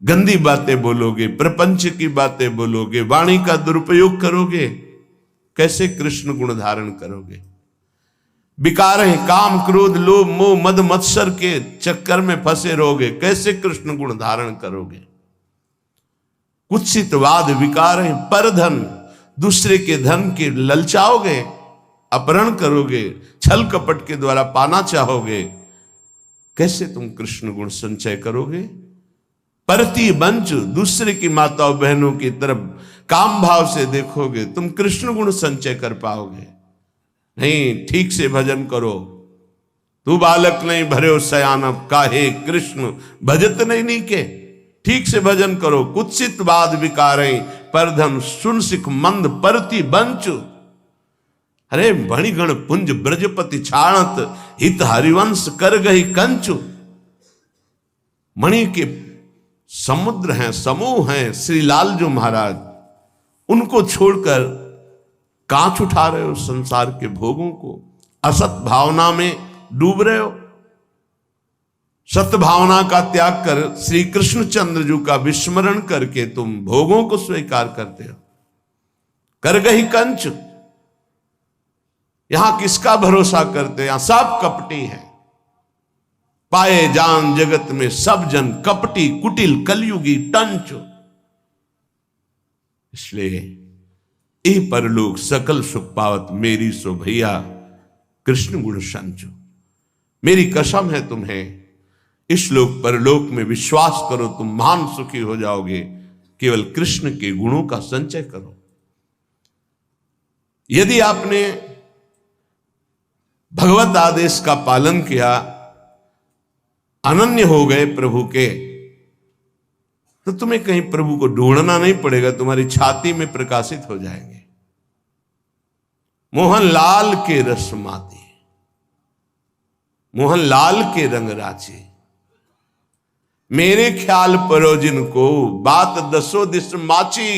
गंदी बातें बोलोगे, प्रपंच की बातें बोलोगे, वाणी का दुरुपयोग करोगे, कैसे कृष्ण गुण धारण करोगे? विकार है, काम क्रोध लोभ मोह मद मत्सर के चक्कर में फंसे रहोगे, कैसे कृष्ण गुण धारण करोगे? कुत्सितवाद विकार है, परधन, दूसरे के धन के ललचाओगे, अपहरण करोगे, छल कपट के द्वारा पाना चाहोगे, कैसे तुम कृष्ण गुण संचय करोगे? परती बंच, दूसरे की माताओं बहनों की तरफ काम भाव से देखोगे, तुम कृष्ण गुण संचय कर पाओगे नहीं। ठीक से भजन करो। तू बालक नहीं भरे सयानब, काहे कृष्ण भजत नहीं के। ठीक से भजन करो। कुत्सित वाद विकारें, परधन सुन सिख मंद परती बंच। अरे भणिगण पुंज ब्रजपति छाणत, हित हरिवंश कर गई कंचु। मणि के समुद्र हैं, समूह हैं श्री लालजू महाराज, उनको छोड़कर कांच उठा रहे हो संसार के भोगों को। असत भावना में डूब रहे हो। सत्य भावना का त्याग कर श्री कृष्णचंद्र जी का विस्मरण करके तुम भोगों को स्वीकार करते हो। कर गई कंच। यहां किसका भरोसा करते? यहां सब कपटी है। पाए जान जगत में सब जन कपटी, कुटिल कलयुगी टंच। इसलिए ए परलोक सकल सुख पावत, मेरी सो भैया कृष्ण गुण संचो। मेरी कसम है तुम्हें, इस लोक परलोक में विश्वास करो, तुम महान सुखी हो जाओगे। केवल कृष्ण के गुणों का संचय करो। यदि आपने भगवत आदेश का पालन किया, अनन्य हो गए प्रभु के, तो तुम्हें कहीं प्रभु को ढूंढना नहीं पड़ेगा, तुम्हारी छाती में प्रकाशित हो जाएंगे। मोहन लाल के रस माती, मोहन लाल के रंग राचे। मेरे ख्याल परो जिनको, बात दसो दिस माची।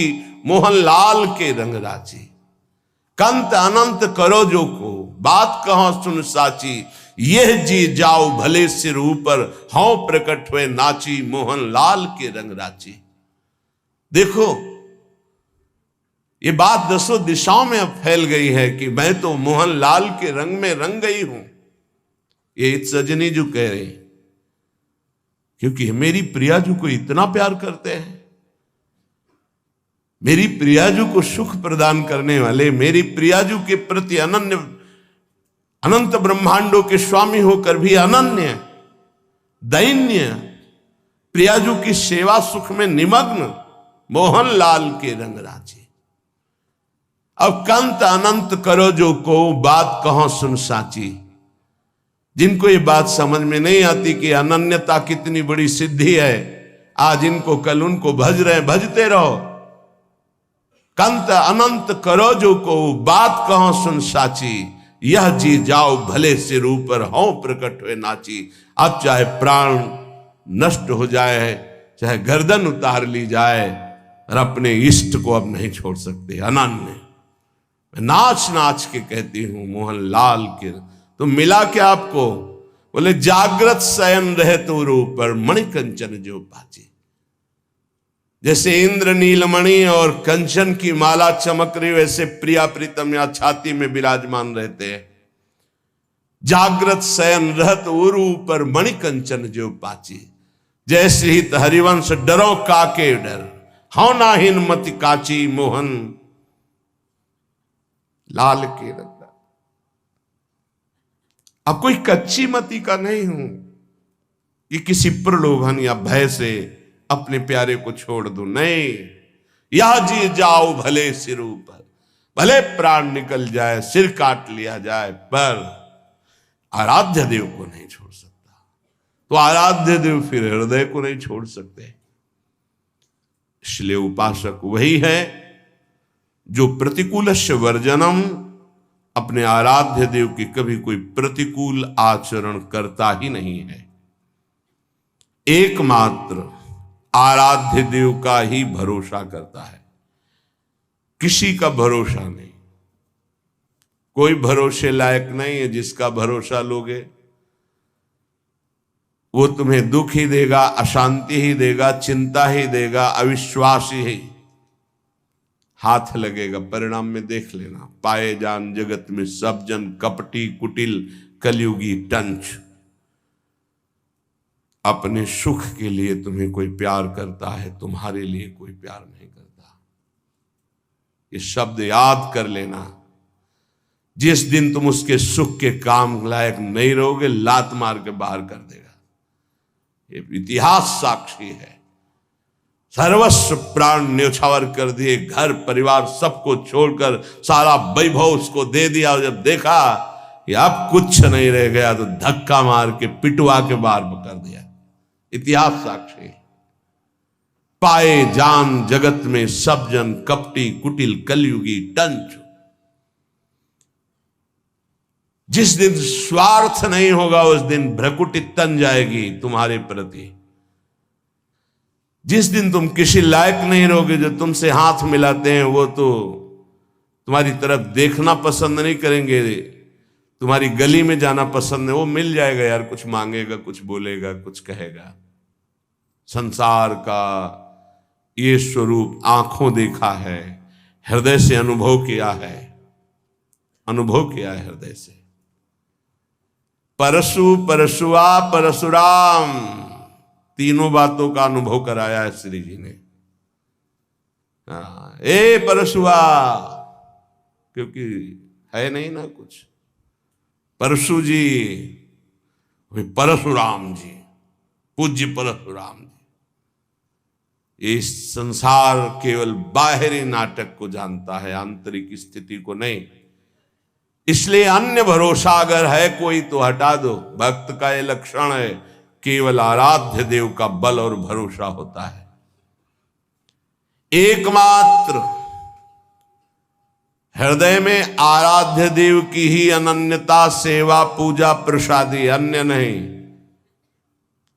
मोहन लाल के रंग राची। कंत अनंत करो जो को, बात कहो सुन साची। यह जी जाओ भले सिर ऊपर, हौ प्रकट हुए नाची। मोहन लाल के रंग राची। देखो ये बात दसों दिशाओं में अब फैल गई है कि मैं तो मोहन लाल के रंग में रंग गई हूं। ये सजनी जो कह रहे हैं, क्योंकि मेरी प्रियाजू को इतना प्यार करते हैं, मेरी प्रियाजू को सुख प्रदान करने वाले, मेरी प्रियाजू के प्रति अनन्य, अनंत ब्रह्मांडों के स्वामी होकर भी अनन्य दैन्य, प्रियाजू की सेवा सुख में निमग्न मोहन लाल के रंग राजी। अब कंत अनंत करो जो को, बात कहो सुन साची। जिनको ये बात समझ में नहीं आती कि अनन्यता कितनी बड़ी सिद्धि है, आज इनको कल उनको भज रहे, भजते रहो। कंत अनंत करो जो को, बात कहो सुन साची। यह जी जाओ भले सिर ऊपर, हौ प्रकट हुए नाची। अब चाहे प्राण नष्ट हो जाए, चाहे गर्दन उतार ली जाए, और अपने इष्ट को अब नहीं छोड़ सकते। अनन्य नाच नाच के कहती हूं मोहन लाल के। तो मिला क्या आपको? बोले जागृत शयन रहे तो ऊपर, मणि कंचन जो पाची। जैसे इंद्र नीलमणि और कंचन की माला चमक रही, वैसे प्रिया प्रीतम या छाती में विराजमान रहते हैं। जागृत शयन रहत उरु ऊपर, मणि कंचन जो पाची। जैसे हित हरिवंश डरो काके डर, हौ नाहिन मति काची। मोहन लाल के रंग। अब कोई कच्ची मति का नहीं हूं कि किसी प्रलोभन या भय से अपने प्यारे को छोड़ दूं, नहीं। यह जी जाओ भले सिर ऊपर, भले प्राण निकल जाए, सिर काट लिया जाए, पर आराध्य देव को नहीं छोड़ सकता। तो आराध्य देव फिर हृदय को नहीं छोड़ सकते। इसलिए उपासक वही है जो प्रतिकूलस्य वर्जनम, अपने आराध्य देव की कभी कोई प्रतिकूल आचरण करता ही नहीं है। एकमात्र आराध्य देव का ही भरोसा करता है, किसी का भरोसा नहीं। कोई भरोसे लायक नहीं है जिसका भरोसा लोगे वो तुम्हें दुख ही देगा, अशांति ही देगा, चिंता ही देगा, अविश्वास ही हाथ लगेगा। परिणाम में देख लेना, पाए जान जगत में सब जन कपटी कुटिल कलयुगी टंच। अपने सुख के लिए तुम्हें कोई प्यार करता है, तुम्हारे लिए कोई प्यार नहीं करता। ये शब्द याद कर लेना। जिस दिन तुम उसके सुख के काम लायक नहीं रहोगे, लात मार के बाहर कर देगा। ये इतिहास साक्षी है। सर्वस्व प्राण न्यौछावर कर दिए, घर परिवार सबको छोड़कर सारा वैभव उसको दे दिया, और जब देखा कि अब कुछ नहीं रह गया तो धक्का मार के पिटवा के बाहर कर दिया। इतिहास साक्षी। पाए जान जगत में सब जन कपटी कुटिल कलयुगी टंच। जिस दिन स्वार्थ नहीं होगा उस दिन भ्रकुटी तन जाएगी तुम्हारे प्रति। जिस दिन तुम किसी लायक नहीं रहोगे, जो तुमसे हाथ मिलाते हैं वो तो तुम्हारी तरफ देखना पसंद नहीं करेंगे, तुम्हारी गली में जाना पसंद है। वो मिल जाएगा यार, कुछ मांगेगा, कुछ बोलेगा, कुछ कहेगा। संसार का ये स्वरूप आंखों देखा है, हृदय से अनुभव किया है, अनुभव किया है हृदय से। परशु परशुआ परशुराम, तीनों बातों का अनुभव कराया है श्री जी ने। ए परशुआ, क्योंकि है नहीं ना कुछ। परशु जी, परशुराम जी, पूज्य परशुराम जी। ये संसार केवल बाहरी नाटक को जानता है, आंतरिक स्थिति को नहीं। इसलिए अन्य भरोसा अगर है कोई तो हटा दो। भक्त का ये लक्षण है, केवल आराध्य देव का बल और भरोसा होता है। एकमात्र हृदय में आराध्य देव की ही अनन्यता, सेवा, पूजा, प्रसादी, अन्य नहीं।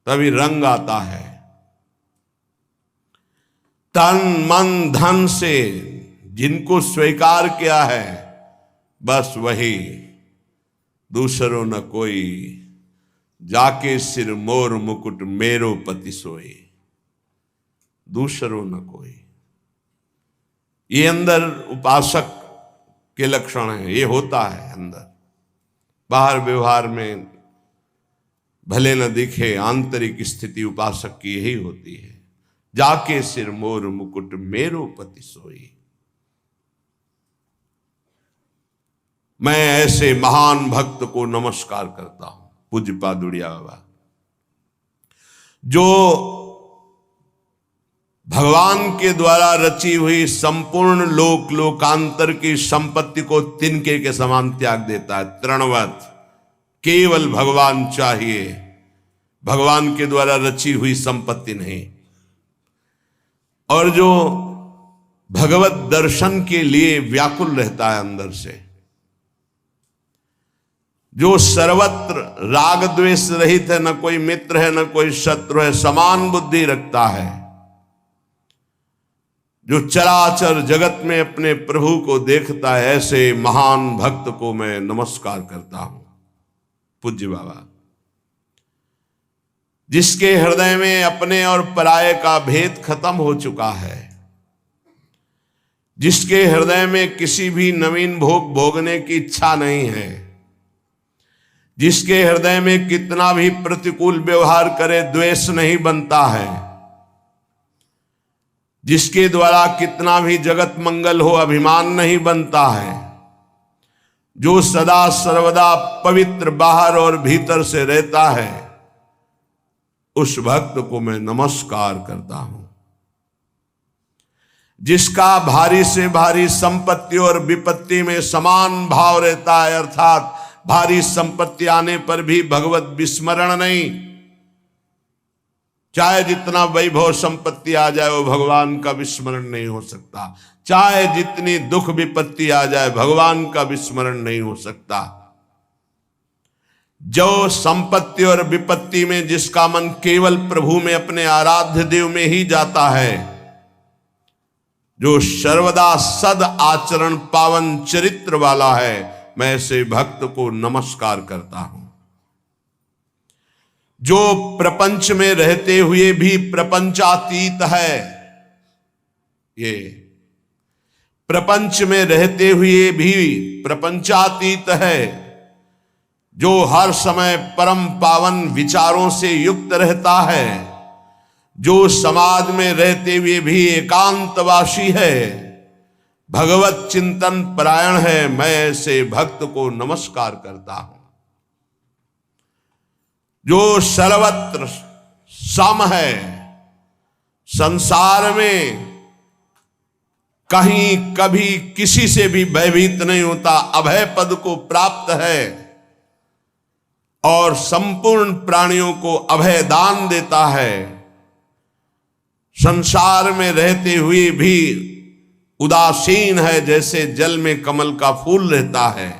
तभी रंग आता है। तन मन धन से जिनको स्वीकार किया है, बस वही, दूसरों न कोई। जाके सिर मोर मुकुट मेरो पति सोए, दूसरों न कोई। ये अंदर उपासक के लक्षण है, ये होता है अंदर। बाहर व्यवहार में भले न दिखे, आंतरिक स्थिति उपासक की यही होती है। जाके सिर मोर मुकुट मेरो पति सोई। मैं ऐसे महान भक्त को नमस्कार करता हूं, पूज्य पादुड़िया बाबा, जो भगवान के द्वारा रची हुई संपूर्ण लोक लोकांतर की संपत्ति को तिनके के समान त्याग देता है। तृणवत, केवल भगवान चाहिए, भगवान के द्वारा रची हुई संपत्ति नहीं। और जो भगवत दर्शन के लिए व्याकुल रहता है अंदर से, जो सर्वत्र राग द्वेष रहित है, न कोई मित्र है न कोई शत्रु है, समान बुद्धि रखता है, जो चराचर जगत में अपने प्रभु को देखता है, ऐसे महान भक्त को मैं नमस्कार करता हूं। पूज्य बाबा, जिसके हृदय में अपने और पराये का भेद खत्म हो चुका है, जिसके हृदय में किसी भी नवीन भोग भोगने की इच्छा नहीं है, जिसके हृदय में कितना भी प्रतिकूल व्यवहार करे द्वेष नहीं बनता है, जिसके द्वारा कितना भी जगत मंगल हो अभिमान नहीं बनता है, जो सदा सर्वदा पवित्र बाहर और भीतर से रहता है, उस भक्त को मैं नमस्कार करता हूं। जिसका भारी से भारी संपत्ति और विपत्ति में समान भाव रहता है, अर्थात भारी संपत्ति आने पर भी भगवत विस्मरण नहीं। चाहे जितना वैभव संपत्ति आ जाए वो भगवान का विस्मरण नहीं हो सकता। चाहे जितनी दुख विपत्ति आ जाए भगवान का विस्मरण नहीं हो सकता। जो संपत्ति और विपत्ति में जिसका मन केवल प्रभु में, अपने आराध्य देव में ही जाता है, जो सर्वदा सद आचरण पावन चरित्र वाला है, मैं ऐसे भक्त को नमस्कार करता हूं। जो प्रपंच में रहते हुए भी प्रपंचातीत है, ये प्रपंच में रहते हुए भी प्रपंचातीत है, जो हर समय परम पावन विचारों से युक्त रहता है, जो समाज में रहते हुए भी एकांतवासी है, भगवत चिंतन परायण है, मैं ऐसे भक्त को नमस्कार करता हूं। जो सर्वत्र सम है, संसार में कहीं कभी किसी से भी भयभीत नहीं होता, अभय पद को प्राप्त है और संपूर्ण प्राणियों को अभय दान देता है, संसार में रहते हुए भी उदासीन है, जैसे जल में कमल का फूल रहता है,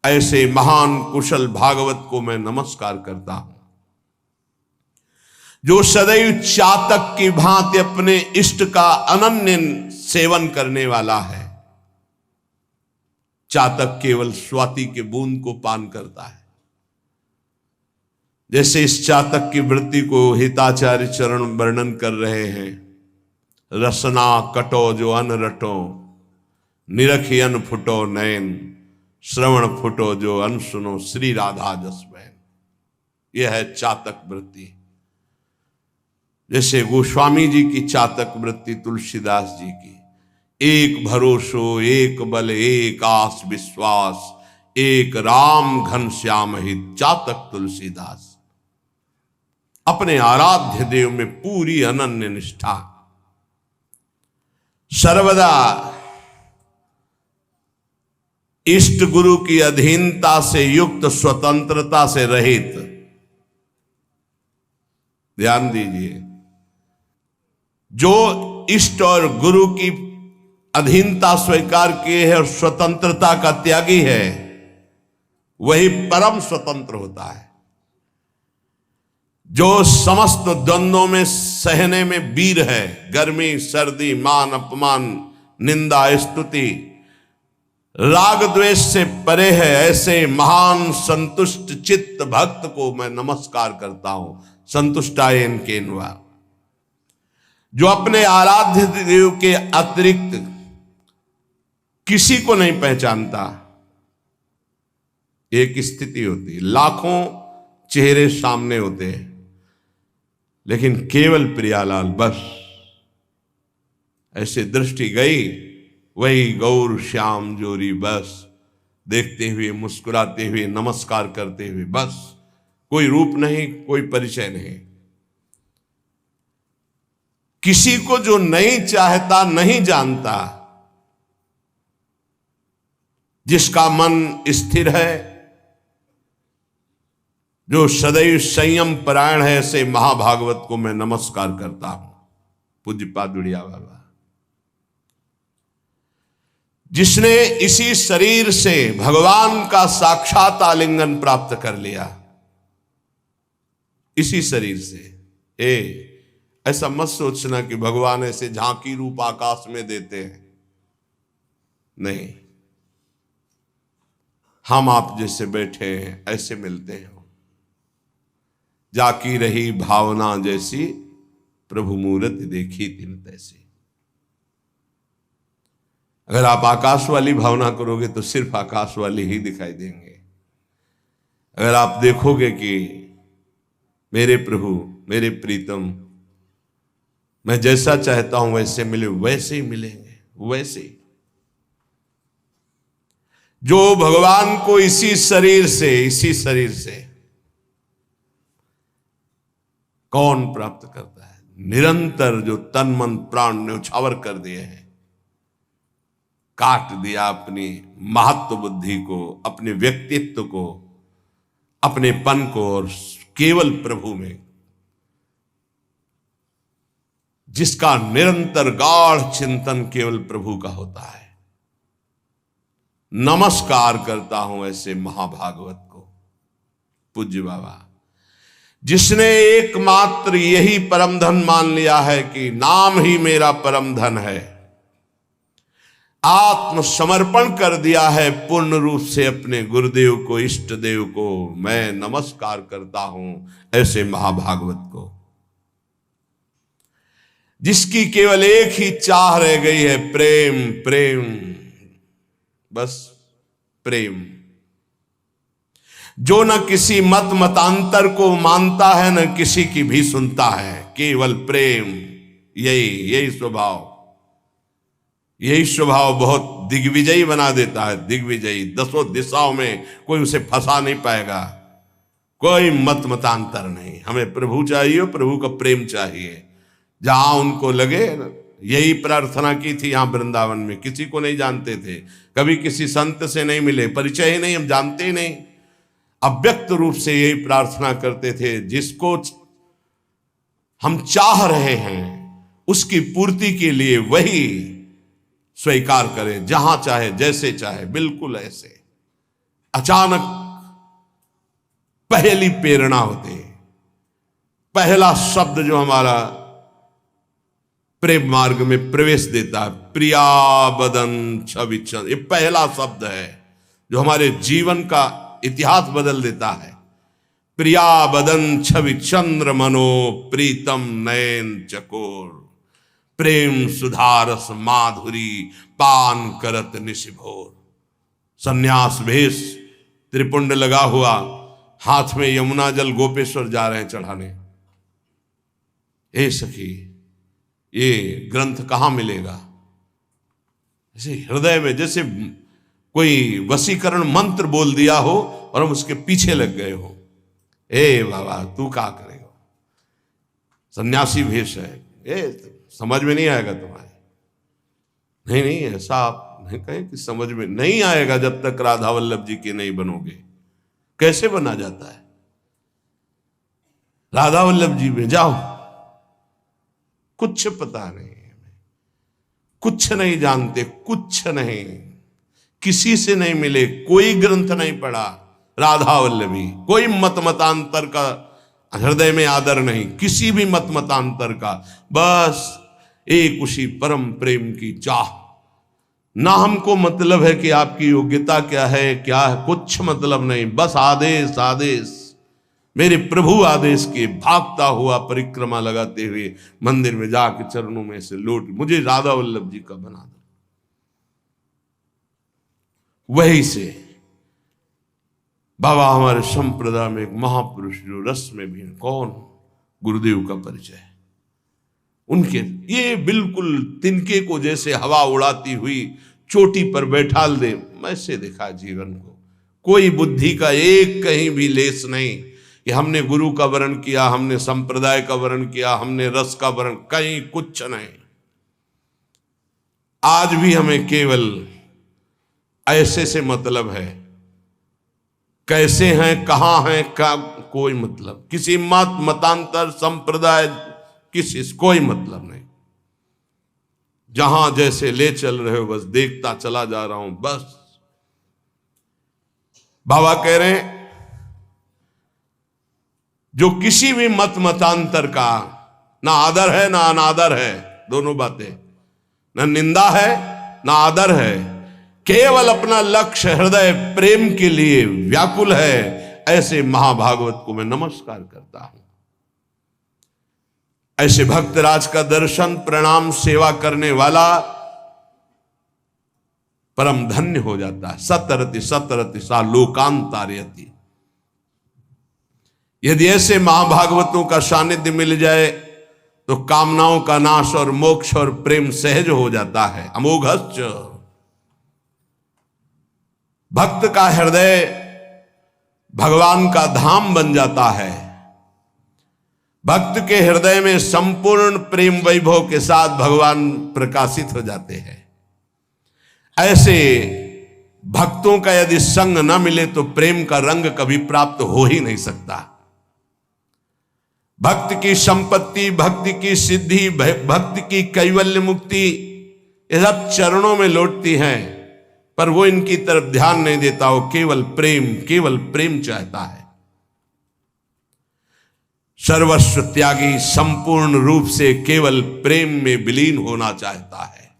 ऐसे महान कुशल भागवत को मैं नमस्कार करता हूं। जो सदैव चातक की भांति अपने इष्ट का अनन्य सेवन करने वाला है। चातक केवल स्वाति के बूंद को पान करता है। जैसे इस चातक की वृत्ति को हिताचार्य चरण वर्णन कर रहे हैं। रसना कटो जो अन रटो, निरखी अन फुटो नयन, श्रवण फुटो जो अन सुनो, श्री राधा जस बहन। यह है चातक वृत्ति। जैसे गोस्वामी जी की चातक वृत्ति, तुलसीदास जी की, एक भरोसो एक बल एक आस विश्वास, एक राम घन श्याम हित, चातक तुलसीदास। अपने आराध्य देव में पूरी अनन्य निष्ठा, सर्वदा इष्ट गुरु की अधीनता से युक्त, स्वतंत्रता से रहित। ध्यान दीजिए, जो इष्ट और गुरु की अधीनता स्वीकार किए है और स्वतंत्रता का त्यागी है, वही परम स्वतंत्र होता है। जो समस्त द्वंद्वों में सहने में वीर है, गर्मी सर्दी मान अपमान निंदा स्तुति राग द्वेष से परे है, ऐसे महान संतुष्ट चित्त भक्त को मैं नमस्कार करता हूं। संतुष्टायन केनवा, जो अपने आराध्य देव के अतिरिक्त किसी को नहीं पहचानता। एक स्थिति होती, लाखों चेहरे सामने होते हैं, लेकिन केवल प्रियालाल बस। ऐसे दृष्टि गई, वही गौर श्याम जोरी बस, देखते हुए मुस्कुराते हुए नमस्कार करते हुए बस। कोई रूप नहीं, कोई परिचय नहीं। किसी को जो नहीं चाहता, नहीं जानता, जिसका मन स्थिर है, जो सदैव संयम परायण है, ऐसे महाभागवत को मैं नमस्कार करता हूं। पूज्यपाद दुड़िया बाबा, जिसने इसी शरीर से भगवान का साक्षात आलिंगन प्राप्त कर लिया, इसी शरीर से। ऐसा मत सोचना कि भगवान ऐसे झांकी रूप आकाश में देते हैं, नहीं। हम आप जैसे बैठे हैं, ऐसे मिलते हैं। जाकी रही भावना जैसी, प्रभु मूरत देखी तिन तैसी। अगर आप आकाश वाली भावना करोगे तो सिर्फ आकाश वाली ही दिखाई देंगे। अगर आप देखोगे कि मेरे प्रभु मेरे प्रीतम, मैं जैसा चाहता हूं वैसे मिले, वैसे ही मिलेंगे। वैसे ही जो भगवान को इसी शरीर से कौन प्राप्त करता है? निरंतर जो तन मन प्राण न्यौछावर कर दिए हैं, काट दिया अपनी महत्व बुद्धि को, अपने व्यक्तित्व को, अपने पन को, और केवल प्रभु में, जिसका निरंतर गाढ़ चिंतन केवल प्रभु का होता है। नमस्कार करता हूं ऐसे महाभागवत को। पूज्य बाबा, जिसने एकमात्र यही परम धन मान लिया है कि नाम ही मेरा परम धन है, आत्मसमर्पण कर दिया है पूर्ण रूप से अपने गुरुदेव को, इष्ट देव को। मैं नमस्कार करता हूं ऐसे महाभागवत को, जिसकी केवल एक ही चाह रह गई है, प्रेम प्रेम, बस प्रेम। जो न किसी मत मतांतर को मानता है, न किसी की भी सुनता है, केवल प्रेम। यही स्वभाव, यही स्वभाव बहुत दिग्विजयी बना देता है। दिग्विजयी, 10 दिशाओं में कोई उसे फंसा नहीं पाएगा। कोई मत मतांतर नहीं, हमें प्रभु चाहिए, प्रभु का प्रेम चाहिए। जहां उनको लगे, यही प्रार्थना की थी यहां वृंदावन में। किसी को नहीं जानते थे, कभी किसी संत से नहीं मिले, परिचय ही नहीं, हम जानते ही नहीं। अव्यक्त रूप से यही प्रार्थना करते थे, जिसको हम चाह रहे हैं उसकी पूर्ति के लिए वही स्वीकार करें, जहां चाहे, जैसे चाहे, बिल्कुल ऐसे। अचानक पहली प्रेरणा होती, पहला शब्द जो हमारा प्रेम मार्ग में प्रवेश देता है, प्रिया बदन छवि चंद्र, ये पहला शब्द है जो हमारे जीवन का इतिहास बदल देता है। प्रिया बदन छवि चंद्र मनो प्रीतम नयन चकोर, प्रेम सुधारस माधुरी पान करत निशिभोर। सन्यास भेष, त्रिपुंड लगा हुआ, हाथ में यमुना जल गोपेश्वर जा रहे हैं चढ़ाने। ए सखी, ये ग्रंथ कहाँ मिलेगा? ऐसे हृदय में जैसे कोई वशीकरण मंत्र बोल दिया हो और हम उसके पीछे लग गए हो। ए बाबा, तू क्या करेगा? सन्यासी भेष है, समझ में नहीं आएगा तुम्हारे। नहीं नहीं, ऐसा आप नहीं कहें कि समझ में नहीं आएगा जब तक राधा वल्लभ जी के नहीं बनोगे। कैसे बना जाता है? राधा वल्लभ जी में जाओ, कुछ पता नहीं, कुछ नहीं जानते, कुछ नहीं, किसी से नहीं मिले, कोई ग्रंथ नहीं पढ़ा राधा वल्लभी, कोई मत मतांतर का हृदय में आदर नहीं, किसी भी मत मतांतर का, बस एक उसी परम प्रेम की चाह। ना हमको मतलब है कि आपकी योग्यता क्या है, क्या है, कुछ मतलब नहीं, बस आदेश आदेश। मेरे प्रभु आदेश के भागता हुआ परिक्रमा लगाते हुए मंदिर में जाके चरणों में से लौट, मुझे राधा वल्लभ जी का बना दो। वही से बाबा हमारे संप्रदाय में एक महापुरुष जो रस में भी, कौन? गुरुदेव का परिचय। उनके ये बिल्कुल तिनके को जैसे हवा उड़ाती हुई चोटी पर बैठाल दे, वैसे देखा जीवन को। कोई बुद्धि का एक कहीं भी लेस नहीं कि हमने गुरु का वर्ण किया, हमने संप्रदाय का वर्ण किया, हमने रस का वर्ण, कहीं कुछ नहीं। आज भी हमें केवल ऐसे से मतलब है, कैसे हैं, कहां हैं, का कोई मतलब, किसी मत मतांतर संप्रदाय किसी कोई मतलब नहीं। जहां जैसे ले चल रहे हो, बस देखता चला जा रहा हूं, बस। बाबा कह रहे हैं, जो किसी भी मत मतांतर का ना आदर है ना अनादर है, दोनों बातें, ना निंदा है ना आदर है, केवल अपना लक्ष्य हृदय प्रेम के लिए व्याकुल है, ऐसे महाभागवत को मैं नमस्कार करता हूं। ऐसे भक्तराज का दर्शन, प्रणाम, सेवा करने वाला परम धन्य हो जाता है। सतरति सतरति सा लोकांतार्यति। यदि ऐसे महाभागवतों का सानिध्य मिल जाए तो कामनाओं का नाश और मोक्ष और प्रेम सहज हो जाता है। अमोघश्च, भक्त का हृदय भगवान का धाम बन जाता है। भक्त के हृदय में संपूर्ण प्रेम वैभव के साथ भगवान प्रकाशित हो जाते हैं। ऐसे भक्तों का यदि संग न मिले तो प्रेम का रंग कभी प्राप्त हो ही नहीं सकता। भक्त की संपत्ति, भक्ति की सिद्धि, भक्ति की कैवल्य मुक्ति, ये सब चरणों में लौटती हैं, पर वो इनकी तरफ ध्यान नहीं देता। वो केवल प्रेम चाहता है। सर्वस्व त्यागी संपूर्ण रूप से केवल प्रेम में विलीन होना चाहता है।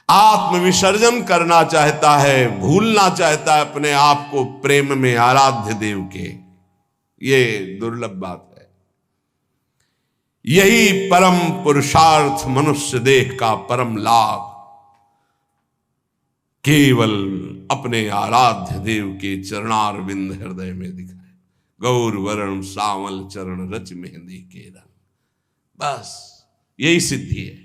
आत्म विसर्जन करना चाहता है, भूलना चाहता है अपने आप को प्रेम में आराध्य देव के। ये दुर्लभ बात है। यही परम पुरुषार्थ मनुष्य देह का परम लाभ केवल अपने आराध्य देव के चरणार बिंद हृदय में दिखाए। गौर वरण सावल चरण रच मेहंदी के रंग, बस यही सिद्धि है।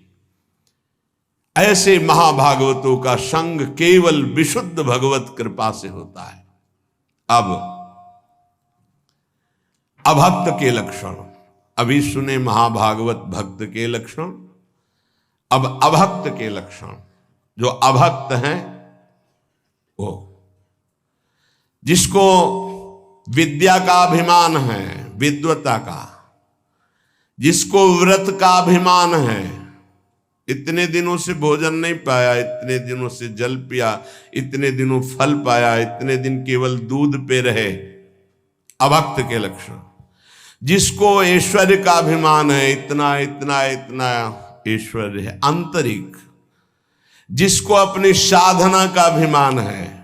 ऐसे महाभागवतों का संग केवल विशुद्ध भगवत कृपा से होता है। अब अभक्त के लक्षण अभी सुने, महाभागवत भक्त के लक्षण। अब अभक्त के लक्षण। जो अभक्त हैं वो जिसको विद्या का अभिमान है, विद्वता का, जिसको व्रत का अभिमान है, इतने दिनों से भोजन नहीं पाया, इतने दिनों से जल पिया, इतने दिनों फल पाया, इतने दिन केवल दूध पे रहे, अभक्त के लक्षण। जिसको ऐश्वर्य का अभिमान है, इतना इतना इतना ऐश्वर्य है आंतरिक, जिसको अपनी साधना का अभिमान है,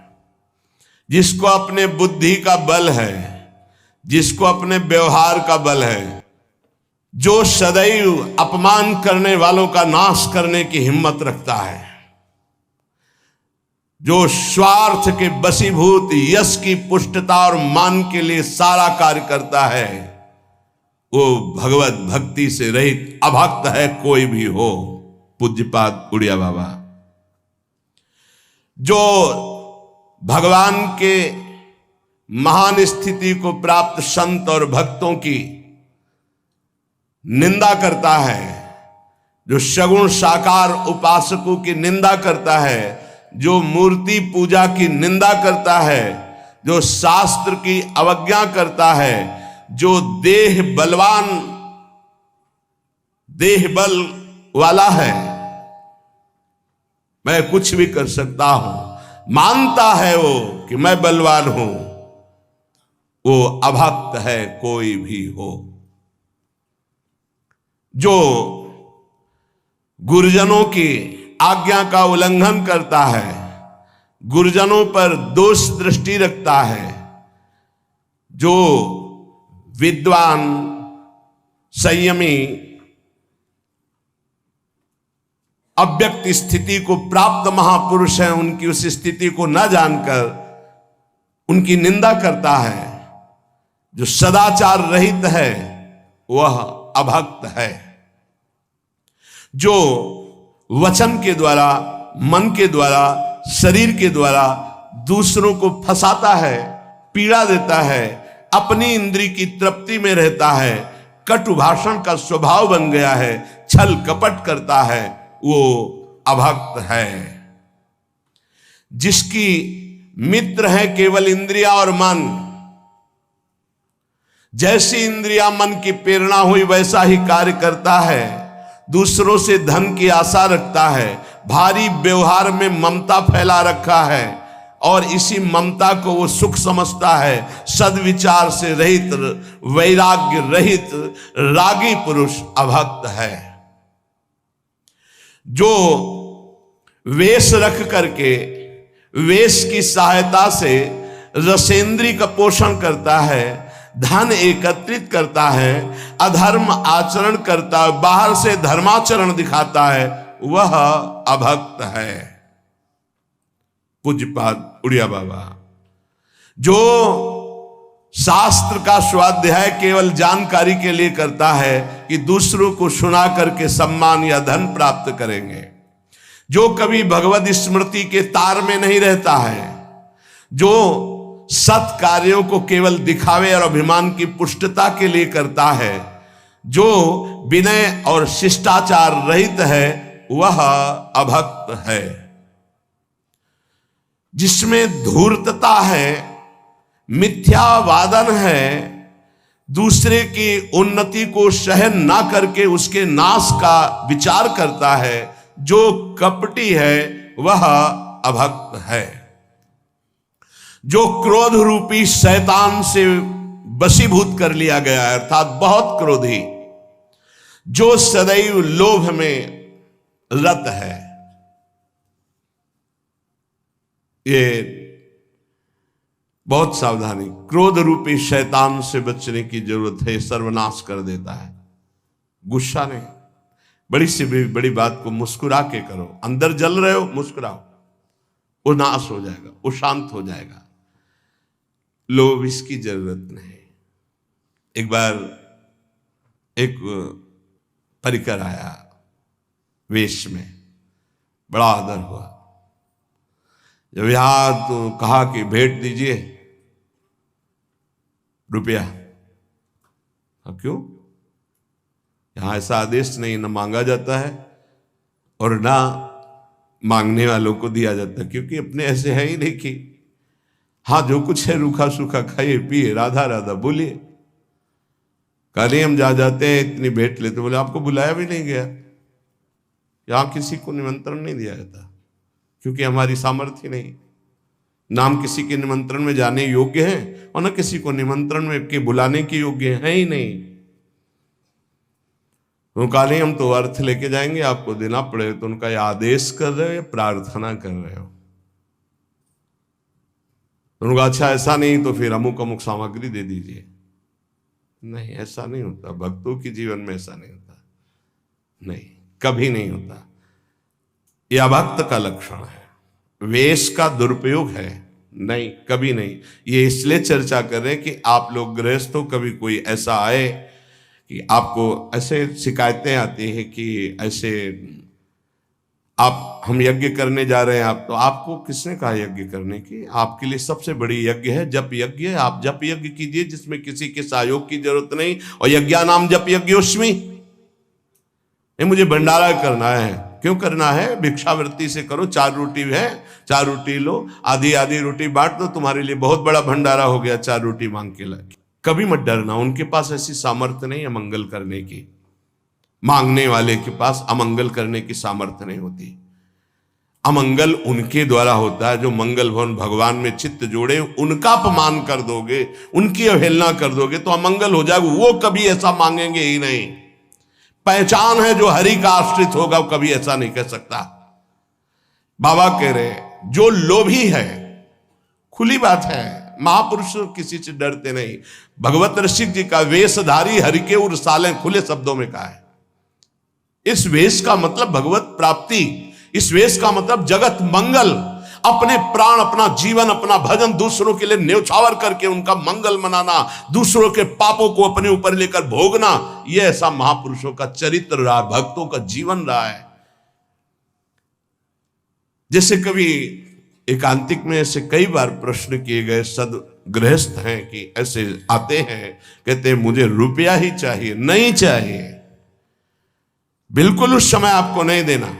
जिसको अपने बुद्धि का बल है, जिसको अपने व्यवहार का बल है, जो सदैव अपमान करने वालों का नाश करने की हिम्मत रखता है, जो स्वार्थ के वशीभूत यश की पुष्टता और मान के लिए सारा कार्य करता है, वो भगवत भक्ति से रहित अभक्त है कोई भी हो। पूज्यपाद उड़िया बाबा। जो भगवान के महान स्थिति को प्राप्त संत और भक्तों की निंदा करता है, जो सगुण साकार उपासकों की निंदा करता है, जो मूर्ति पूजा की निंदा करता है, जो शास्त्र की अवज्ञा करता है, जो देह बलवान, देह बल वाला है, मैं कुछ भी कर सकता हूं, मानता है वो कि मैं बलवान हूं, वो अभक्त है कोई भी हो। जो गुरुजनों की आज्ञा का उल्लंघन करता है, गुरुजनों पर दोष दृष्टि रखता है, जो विद्वान संयमी अव्यक्त स्थिति को प्राप्त महापुरुष हैं, उनकी उस स्थिति को न जानकर उनकी निंदा करता है, जो सदाचार रहित है, वह अभक्त है। जो वचन के द्वारा, मन के द्वारा, शरीर के द्वारा दूसरों को फंसाता है, पीड़ा देता है, अपनी इंद्री की तृप्ति में रहता है, कटु भाषण का स्वभाव बन गया है, छल कपट करता है, वो अभक्त है। जिसकी मित्र है केवल इंद्रिया और मन, जैसी इंद्रिया मन की प्रेरणा हुई वैसा ही कार्य करता है, दूसरों से धन की आशा रखता है, भारी व्यवहार में ममता फैला रखा है और इसी ममता को वो सुख समझता है। सद्विचार से रहित, वैराग्य रहित रागी पुरुष अभक्त है। जो वेश रख करके, वेश की सहायता से रसेंद्री का पोषण करता है, धन एकत्रित करता है, अधर्म आचरण करता है, बाहर से धर्माचरण दिखाता है, वह अभक्त है। पूज्यपाद उड़िया बाबा। जो शास्त्र का स्वाध्याय केवल जानकारी के लिए करता है कि दूसरों को सुना करके सम्मान या धन प्राप्त करेंगे, जो कभी भगवत स्मृति के तार में नहीं रहता है, जो सत कार्यों को केवल दिखावे और अभिमान की पुष्टता के लिए करता है, जो विनय और शिष्टाचार रहित है, वह अभक्त है। जिसमें धूर्तता है, मिथ्यावादन है, दूसरे की उन्नति को सहन ना करके उसके नाश का विचार करता है, जो कपटी है, वह अभक्त है। जो क्रोध रूपी शैतान से वशीभूत कर लिया गया है, अर्थात बहुत क्रोधी, जो सदैव लोभ में रत है, ये बहुत सावधानी, क्रोध रूपी शैतान से बचने की जरूरत है, सर्वनाश कर देता है। गुस्सा नहीं, बड़ी से बड़ी बात को मुस्कुरा के करो। अंदर जल रहे हो, मुस्कुराओ, वो नाश हो जाएगा, वो शांत हो जाएगा। लोभ इसकी जरूरत नहीं। एक बार एक परिकर आया वेश में, बड़ा आदर हुआ। जब यहां तो कहा कि भेंट दीजिए रुपया, अब क्यों? यहां ऐसा आदेश नहीं, न मांगा जाता है और ना मांगने वालों को दिया जाता है, क्योंकि अपने ऐसे है ही नहीं कि हाँ जो कुछ है रूखा सूखा खाइए पिए, राधा राधा बोलिए। कल हम जा जाते हैं इतनी भेंट लेते, बोले आपको बुलाया भी नहीं गया। यहां किसी को निमंत्रण नहीं दिया जाता, क्योंकि हमारी सामर्थ्य नहीं। नाम किसी के निमंत्रण में जाने योग्य है और न किसी को निमंत्रण में के बुलाने के योग्य है ही नहीं। तो कहा हम तो अर्थ लेके जाएंगे, आपको देना पड़ेगा। तो उनका ये आदेश कर रहे हो या प्रार्थना कर रहे हो? उनका अच्छा ऐसा नहीं तो फिर अमुक अमुक सामग्री दे दीजिए। नहीं, ऐसा नहीं होता। भक्तों के जीवन में ऐसा नहीं होता, नहीं, कभी नहीं होता। यह अभक्त का लक्षण है, वेश का दुरुपयोग है, नहीं, कभी नहीं। ये इसलिए चर्चा कर रहे हैं कि आप लोग गृहस्थ हो, कभी कोई ऐसा आए कि आपको ऐसे शिकायतें आती हैं कि ऐसे आप हम यज्ञ करने जा रहे हैं, आप तो आपको किसने कहा यज्ञ करने की? आपके लिए सबसे बड़ी यज्ञ है जप यज्ञ। आप जप यज्ञ कीजिए जिसमें किसी के सहयोग की जरूरत नहीं। और यज्ञा नाम जप यज्ञोस्मि, मुझे भंडारा करना है। क्यों करना है? भिक्षावृत्ति से करो। 4 रोटी है, 4 रोटी लो, आधी आधी रोटी बांट दो, तुम्हारे लिए बहुत बड़ा भंडारा हो गया। 4 रोटी मांग के ला। कभी मत डरना, उनके पास ऐसी सामर्थ्य नहीं है मंगल करने की। मांगने वाले के पास अमंगल करने की सामर्थ्य नहीं होती। अमंगल उनके द्वारा होता है जो मंगल भवन भगवान में चित्त जोड़े। उनका अपमान कर दोगे, उनकी अवहेलना कर दोगे तो अमंगल हो जाएगा। वो कभी ऐसा मांगेंगे ही नहीं। पहचान है जो हरि का आश्रित होगा वो कभी ऐसा नहीं कह सकता। बाबा कह रहे जो लोभी है, खुली बात है, महापुरुष किसी से डरते नहीं। भगवत ऋषि जी का वेशधारी हरि के उर साले, खुले शब्दों में कहा है। इस वेश का मतलब भगवत प्राप्ति, इस वेश का मतलब जगत मंगल। अपने प्राण, अपना जीवन, अपना भजन दूसरों के लिए न्यौछावर करके उनका मंगल मनाना, दूसरों के पापों को अपने ऊपर लेकर भोगना, यह ऐसा महापुरुषों का चरित्र रहा, भक्तों का जीवन रहा है। जैसे कभी एकांतिक में ऐसे कई बार प्रश्न किए गए, सद गृहस्थ हैं कि ऐसे आते हैं, कहते हैं मुझे रुपया ही चाहिए। नहीं चाहिए, बिल्कुल उस समय आपको नहीं देना।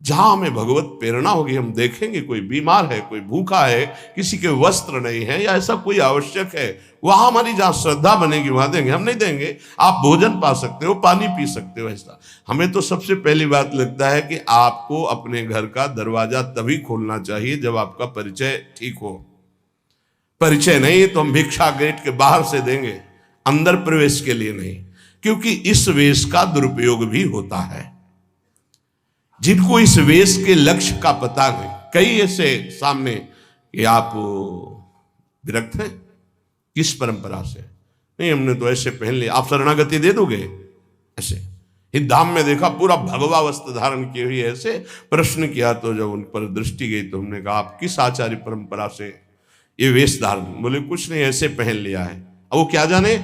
जहां हमें भगवत प्रेरणा होगी, हम देखेंगे कोई बीमार है, कोई भूखा है, किसी के वस्त्र नहीं है या ऐसा कोई आवश्यक है, वहां हमारी जहां श्रद्धा बनेगी वहां देंगे। हम नहीं देंगे, आप भोजन पा सकते हो, पानी पी सकते हो। ऐसा हमें तो सबसे पहली बात लगता है कि आपको अपने घर का दरवाजा तभी खोलना चाहिए जब आपका परिचय ठीक हो। परिचय नहीं तो हम भिक्षा गेट के बाहर से देंगे, अंदर प्रवेश के लिए नहीं। क्योंकि इस वेश का दुरुपयोग भी होता है। जिनको इस वेश के लक्ष्य का पता है, कई ऐसे सामने कि आप विरक्त हैं किस परंपरा से, नहीं हमने तो ऐसे पहन लिया, आप शरणागति दे दोगे ऐसे। इस धाम में देखा पूरा भगवा वस्त्र धारण किए हुए ऐसे। प्रश्न किया तो जब उन पर दृष्टि गई तो हमने कहा आप किस आचार्य परंपरा से ये वेश धारण? बोले कुछ नहीं, ऐसे पहन लिया है। अब वो क्या जाने,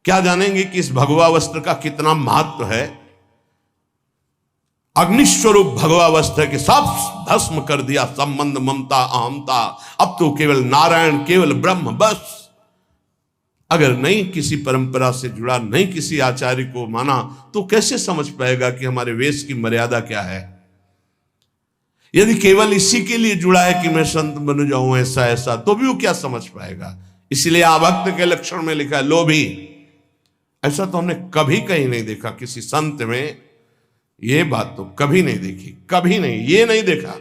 क्या जानेंगे कि इस भगवा वस्त्र का कितना महत्व है। अग्निस्वरूप भगवा वस्त्र के सब भस्म कर दिया, संबंध, ममता, अहमता। अब तो केवल नारायण, केवल ब्रह्म, बस। अगर नहीं किसी परंपरा से जुड़ा, नहीं किसी आचार्य को माना, तो कैसे समझ पाएगा कि हमारे वेश की मर्यादा क्या है। यदि केवल इसी के लिए जुड़ा है कि मैं संत बन जाऊं ऐसा ऐसा, तो भी वो क्या समझ पाएगा। इसलिए आभक्त के लक्षण में लिखा है लोभी। ऐसा तो हमने कभी कहीं नहीं देखा किसी संत में, ये बात तो कभी नहीं देखी, कभी नहीं, ये नहीं देखा।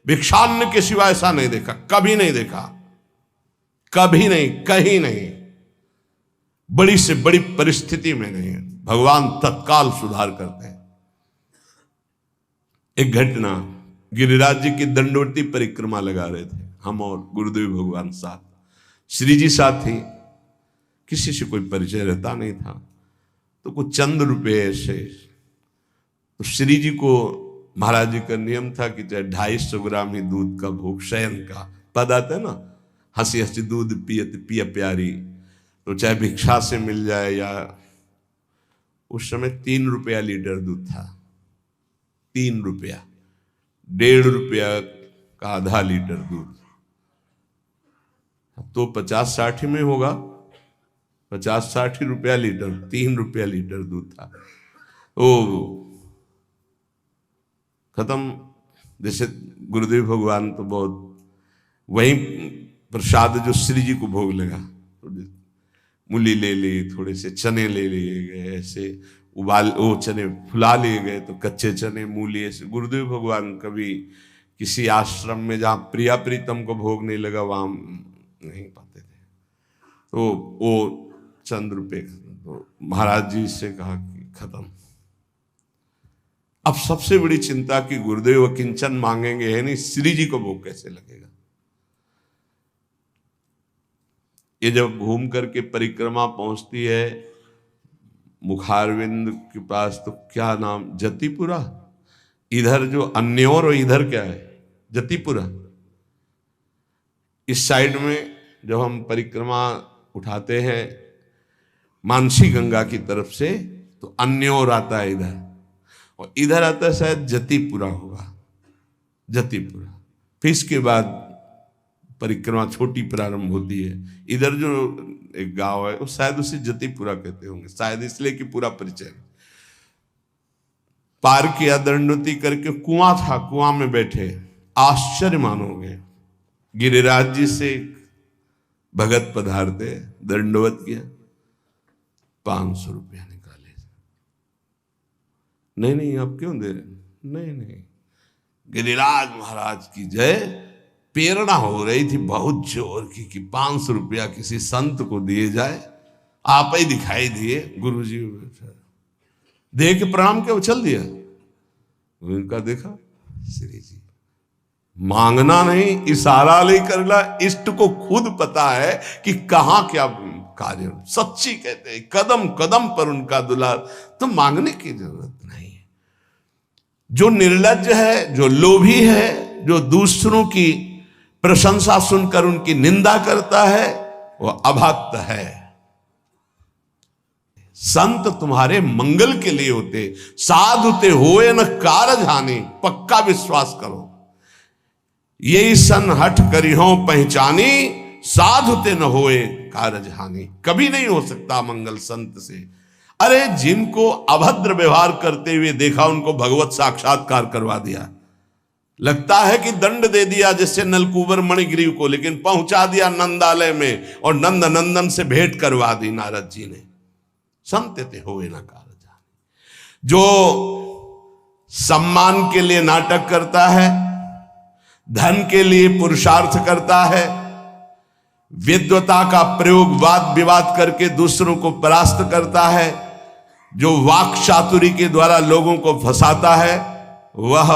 भिक्षान्न के सिवा ऐसा नहीं देखा, कभी नहीं देखा, कभी नहीं, कहीं नहीं। बड़ी से बड़ी परिस्थिति में नहीं है, भगवान तत्काल सुधार करते हैं। एक घटना गिरिराज जी की दंडवती परिक्रमा लगा रहे थे, हम और गुरुदेव भगवान साथ, श्री जी साथ ही, किसी से कोई परिचय रहता नहीं था। तो कुछ चंद रुपए ऐसे, तो श्री जी को महाराज जी का नियम था कि चाहे 250 ग्राम ही दूध का भोग, शयन का पद आता है ना, हंसी हंसी दूध पियत पिया प्यारी, तो चाहे भिक्षा से मिल जाए या, उस समय 3 रुपया लीटर दूध था, 3 रुपया, 1.5 रुपया का आधा लीटर दूध, तो 50-60 में होगा, 50-60 रुपया लीटर, 3 रुपया लीटर दूध था। ओ खत्म। जैसे गुरुदेव भगवान तो बहुत, वही प्रसाद जो श्री जी को भोग लगा, मूली ले ली, थोड़े से चने ले लिए गए, ऐसे उबाल, वो चने फुला लिए गए, तो कच्चे चने मूली ऐसे। गुरुदेव भगवान कभी किसी आश्रम में जहाँ प्रिया प्रीतम को भोग नहीं लगा वहाँ नहीं पाते थे, तो वो चंद रुपये, तो महाराज जी से कहा कि खत्म। अब सबसे बड़ी चिंता कि गुरुदेव किंचन मांगेंगे है नहीं, श्री जी को भोग कैसे लगेगा। ये जब घूम करके परिक्रमा पहुंचती है मुखारविंद के पास, तो क्या नाम, जतिपुरा, इधर जो अन्योर और इधर क्या है, जतिपुरा। इस साइड में जब हम परिक्रमा उठाते हैं मानसी गंगा की तरफ से, तो अन्योर आता है इधर, और इधर आता है शायद जतिपुरा होगा, जतिपुरा। फिर इसके बाद परिक्रमा छोटी प्रारंभ होती है। इधर जो एक गांव है वो शायद उसे जतिपुरा कहते होंगे, शायद इसलिए कि पूरा परिचय। पार किया दंडवती करके, कुआं था, कुआं में बैठे, आश्चर्य मानोगे, गिरिराज जी से भगत पधारते, दंडवत किया, 500 रुपया निकाले। नहीं नहीं आप क्यों दे रहे, नहीं नहीं, गिरिराज महाराज की जय, प्रेरणा हो रही थी बहुत जोर की कि 500 रुपया किसी संत को दिए जाए, आप ही दिखाई दिए। गुरु जी दे के प्रणाम के उछल दिया, उनका देखा, श्री जी मांगना नहीं, इशारा ले करना, इष्ट को खुद पता है कि कहां क्या कार्य, सच्ची कहते हैं, कदम कदम पर उनका दुलार, तो मांगने की जरूरत नहीं है। जो निर्लज्ज है, जो लोभी है, जो दूसरों की प्रशंसा सुनकर उनकी निंदा करता है, वो अभक्त है। संत तुम्हारे मंगल के लिए होते, साधुते होए न कारज हानि, पक्का विश्वास करो। यही सन हठ करिहो पहचानी, साधुते न होए कारज हानि। कभी नहीं हो सकता मंगल संत से। अरे जिनको अभद्र व्यवहार करते हुए देखा, उनको भगवत साक्षात्कार करवा दिया। लगता है कि दंड दे दिया जैसे नलकुबर मणिग्रीव को, लेकिन पहुंचा दिया नंदालय में, और नंद नंदन से भेंट करवा दी नारद जी ने। संतते होए ना कारज हानि। जो सम्मान के लिए नाटक करता है, धन के लिए पुरुषार्थ करता है, विद्वता का प्रयोग वाद विवाद करके दूसरों को परास्त करता है, जो वाक चातुरी के द्वारा लोगों को फंसाता है, वह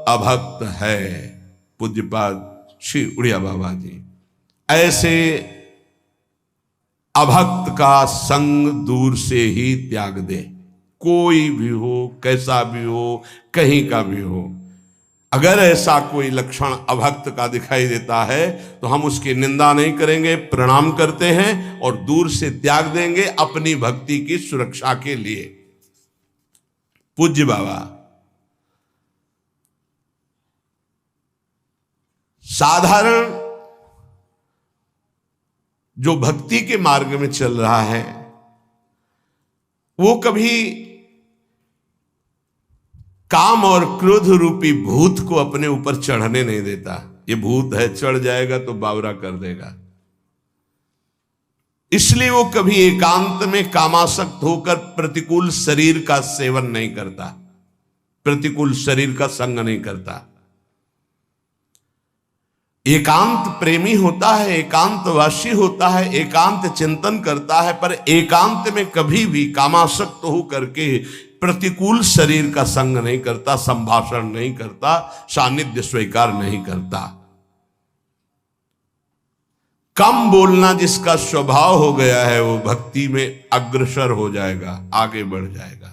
अभक्त है। पूज्यपाद श्री उड़िया बाबा जी ऐसे अभक्त का संग दूर से ही त्याग दे। कोई भी हो, कैसा भी हो, कहीं का भी हो, अगर ऐसा कोई लक्षण अभक्त का दिखाई देता है तो हम उसकी निंदा नहीं करेंगे, प्रणाम करते हैं और दूर से त्याग देंगे अपनी भक्ति की सुरक्षा के लिए। पूज्य बाबा साधारण जो भक्ति के मार्ग में चल रहा है, वो कभी काम और क्रोध रूपी भूत को अपने ऊपर चढ़ने नहीं देता। ये भूत है, चढ़ जाएगा तो बावरा कर देगा। इसलिए वो कभी एकांत में कामासक्त होकर प्रतिकूल शरीर का सेवन नहीं करता, प्रतिकूल शरीर का संग नहीं करता। एकांत प्रेमी होता है, एकांतवासी होता है, एकांत चिंतन करता है, पर एकांत में कभी भी कामासक्त हो करके प्रतिकूल शरीर का संग नहीं करता, संभाषण नहीं करता, सानिध्य स्वीकार नहीं करता। कम बोलना जिसका स्वभाव हो गया है वो भक्ति में अग्रसर हो जाएगा, आगे बढ़ जाएगा।